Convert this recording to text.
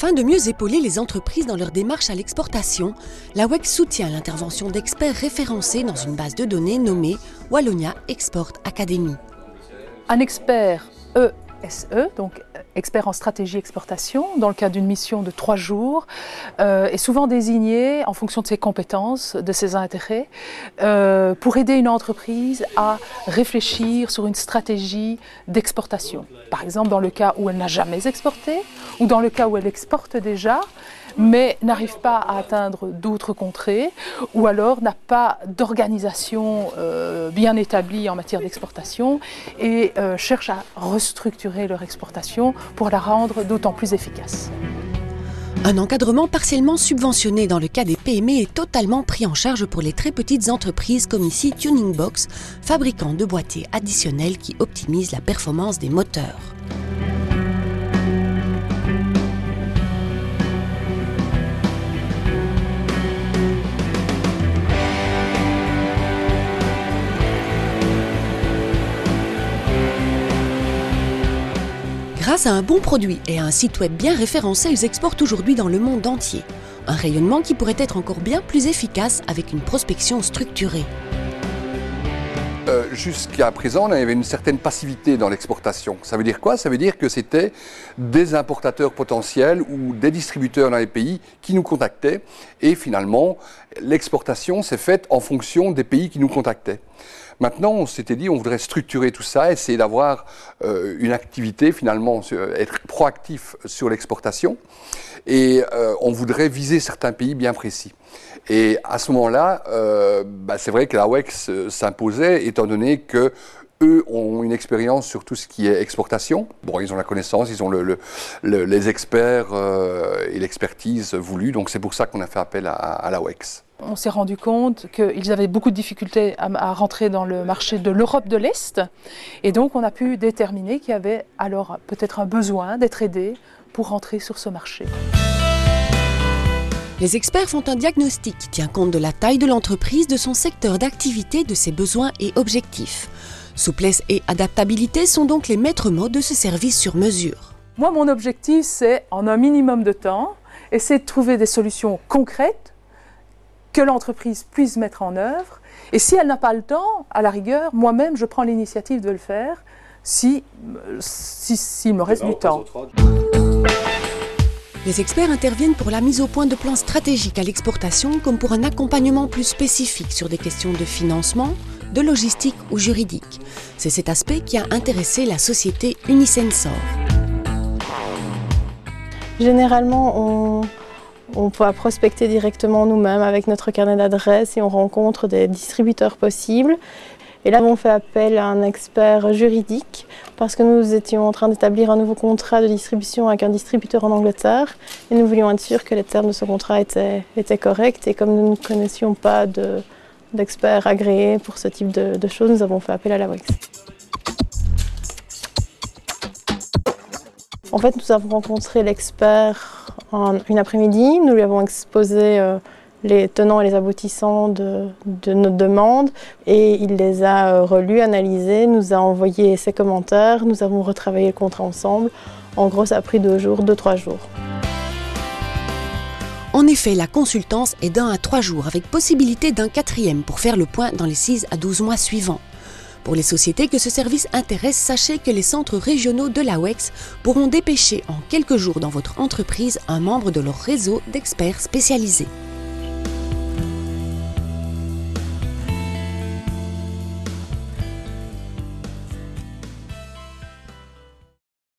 Afin de mieux épauler les entreprises dans leur démarche à l'exportation, l'AWEX soutient l'intervention d'experts référencés dans une base de données nommée Wallonia Export Academy. Un expert ESE, donc expert en stratégie exportation, dans le cadre d'une mission de 3 jours, est souvent désigné en fonction de ses compétences, de ses intérêts, pour aider une entreprise à réfléchir sur une stratégie d'exportation. Par exemple, dans le cas où elle n'a jamais exporté, ou dans le cas où elle exporte déjà, mais n'arrive pas à atteindre d'autres contrées, ou alors n'a pas d'organisation bien établie en matière d'exportation et cherche à restructurer leur exportation pour la rendre d'autant plus efficace. Un encadrement partiellement subventionné dans le cas des PME est totalement pris en charge pour les très petites entreprises comme ici Tuning Box, fabricant de boîtiers additionnels qui optimisent la performance des moteurs. Grâce à un bon produit et à un site web bien référencé, ils exportent aujourd'hui dans le monde entier. Un rayonnement qui pourrait être encore bien plus efficace avec une prospection structurée. Jusqu'à présent, il y avait une certaine passivité dans l'exportation. Ça veut dire quoi? Ça veut dire que c'était des importateurs potentiels ou des distributeurs dans les pays qui nous contactaient. Et finalement, l'exportation s'est faite en fonction des pays qui nous contactaient. Maintenant, on s'était dit on voudrait structurer tout ça, essayer d'avoir une activité, finalement, être proactif sur l'exportation. Et on voudrait viser certains pays bien précis. Et à ce moment-là, c'est vrai que l'AWEX s'imposait, étant donné que eux ont une expérience sur tout ce qui est exportation. Bon, ils ont la connaissance, ils ont les experts et l'expertise voulue, donc c'est pour ça qu'on a fait appel à l'AWEX. On s'est rendu compte qu'ils avaient beaucoup de difficultés à rentrer dans le marché de l'Europe de l'Est, et donc on a pu déterminer qu'il y avait alors peut-être un besoin d'être aidé pour rentrer sur ce marché. Les experts font un diagnostic qui tient compte de la taille de l'entreprise, de son secteur d'activité, de ses besoins et objectifs. Souplesse et adaptabilité sont donc les maîtres mots de ce service sur mesure. Moi, mon objectif, c'est, en un minimum de temps, essayer de trouver des solutions concrètes que l'entreprise puisse mettre en œuvre. Et si elle n'a pas le temps, à la rigueur, moi-même, je prends l'initiative de le faire s'il me reste du temps. Les experts interviennent pour la mise au point de plans stratégiques à l'exportation comme pour un accompagnement plus spécifique sur des questions de financement, de logistique ou juridique. C'est cet aspect qui a intéressé la société Unisensor. Généralement, on peut prospecter directement nous-mêmes avec notre carnet d'adresses et on rencontre des distributeurs possibles. Et là, on fait appel à un expert juridique parce que nous étions en train d'établir un nouveau contrat de distribution avec un distributeur en Angleterre et nous voulions être sûrs que les termes de ce contrat étaient corrects. Et comme nous ne connaissions pas d'experts agréés pour ce type de choses, nous avons fait appel à l'AWEX. En fait, nous avons rencontré l'expert une après-midi, nous lui avons exposé les tenants et les aboutissants de notre demande et il les a relus, analysés, nous a envoyé ses commentaires, nous avons retravaillé le contrat ensemble. En gros, ça a pris 2-3 jours. En effet, la consultance est d'1 à 3 jours avec possibilité d'un 4e pour faire le point dans les 6 à 12 mois suivants. Pour les sociétés que ce service intéresse, sachez que les centres régionaux de l'AWEX pourront dépêcher en quelques jours dans votre entreprise un membre de leur réseau d'experts spécialisés.